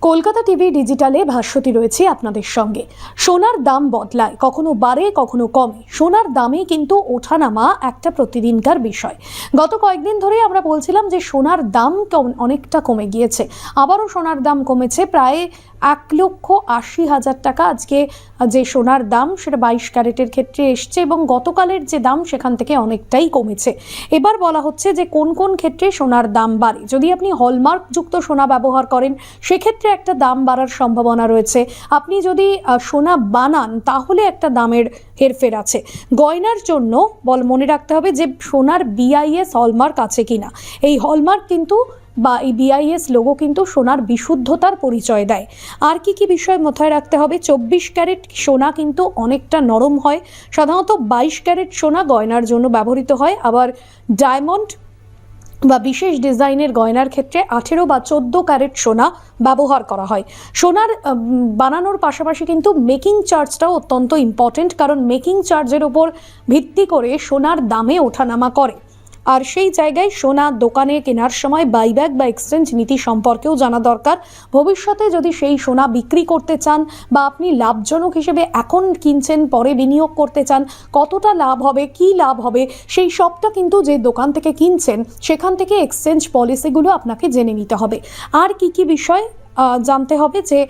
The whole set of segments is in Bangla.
কলকাতা টিভি ডিজিটালে ভাস্বতী রয়েছে আপনাদের সঙ্গে। সোনার দাম বদলায়, কখনো বাড়ে কখনো কমে। সোনার দামে কিন্তু ওঠানামা একটা প্রতিদিনকার বিষয়। গত কয়েকদিন ধরে আমরা বলছিলাম যে সোনার দাম অনেকটা কমে গিয়েছে, আবারও সোনার দাম কমেছে প্রায় 1,80,000 টাকা। আজকে যে সোনার দাম সেটা 22 ক্যারেটের ক্ষেত্রে এসছে এবং গতকালের যে দাম সেখান থেকে অনেকটাই কমেছে। এবার বলা হচ্ছে যে কোন কোন ক্ষেত্রে সোনার দাম বাড়ে। যদি আপনি হলমার্কযুক্ত সোনা ব্যবহার করেন সেক্ষেত্রে একটা দাম বাড়ার সম্ভাবনা রয়েছে। আপনি যদি সোনা বানান তাহলে একটা দামের হেরফের আছে। গয়নার জন্য মনে রাখতে হবে যে সোনার BIS হলমার্ক আছে কিনা। এই হলমার্ক কিন্তু বা এই BIS লোগো কিন্তু সোনার বিশুদ্ধতার পরিচয় দেয়। আর কি কি বিষয় মাথায় রাখতে হবে? 24 ক্যারেট সোনা কিন্তু অনেকটা নরম হয়। সাধারণত 22 ক্যারেট সোনা গয়নার জন্য ব্যবহৃত হয়। আবার ডায়মন্ড বা বিশেষ ডিজাইনের গয়নার ক্ষেত্রে 18 বা 14 ক্যারেট সোনা ব্যবহার করা হয়। সোনার বানানোর পাশাপাশি কিন্তু মেকিং চার্জটাও অত্যন্ত ইম্পর্টেন্ট, কারণ মেকিং চার্জের ওপর ভিত্তি করে সোনার দামে ওঠানামা করে। আর সেই জায়গায় সোনা দোকানে কেনার সময় বাইব্যাক বা এক্সচেঞ্জ নীতি সম্পর্কেও জানা দরকার। ভবিষ্যতে যদি সেই সোনা বিক্রি করতে চান বা আপনি লাভজনক হিসেবে এখন কিনছেন, পরে বিনিয়োগ করতে চান, কতটা লাভ হবে, কি লাভ হবে, সেই সবটা কিন্তু যে দোকান থেকে কিনছেন সেখান থেকে এক্সচেঞ্জ পলিসিগুলো আপনাকে জেনে নিতে হবে। আর কি কি বিষয় জানতে হবে যে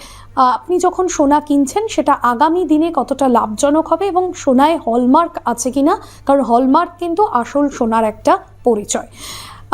আপনি যখন সোনা কিনছেন সেটা আগামী দিনে কতটা লাভজনক হবে এবং সোনায় হলমার্ক আছে কিনা, কারণ হলমার্ক কিন্তু আসল সোনার একটা পরিচয়।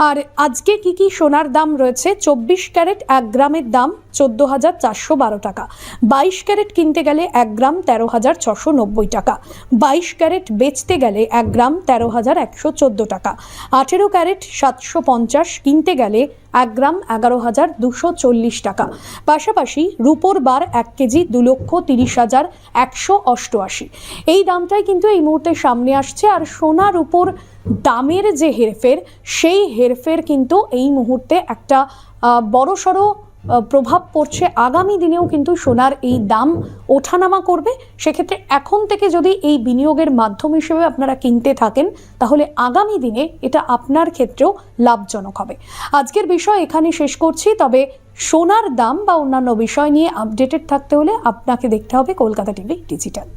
আর আজকে কি কি সোনার দাম রয়েছে? 24 ক্যারেট 1 গ্রামের দাম 14,412 টাকা। 22 ক্যারেট কিনতে গেলে 1 গ্রাম 13,690 টাকা। 22 ক্যারেট বেচতে গেলে 1 গ্রাম 13,114 টাকা। 18 ক্যারেট 750 কিনতে গেলে 1 গ্রাম 11,240 টাকা। পাশাপাশি রূপোর বার 1 কেজি 2,30,188। এই দামটাই কিন্তু এই মুহূর্তে সামনে আসছে। আর সোনার উপর দামের যে হেরফের, সেই হেরফের কিন্তু এই মুহূর্তে একটা বড়সড় প্রভাব পড়ছে। আগামী দিনেও কিন্তু সোনার এই দাম ওঠানামা করবে। সেক্ষেত্রে এখন থেকে যদি এই বিনিয়োগের মাধ্যম হিসেবে আপনারা কিনতে থাকেন তাহলে আগামী দিনে এটা আপনার ক্ষেত্রেও লাভজনক হবে। আজকের বিষয় এখানে শেষ করছি। তবে সোনার দাম বা অন্যান্য বিষয় নিয়ে আপডেটেড থাকতে হলে আপনাকে দেখতে হবে কলকাতা টিভি ডিজিটাল।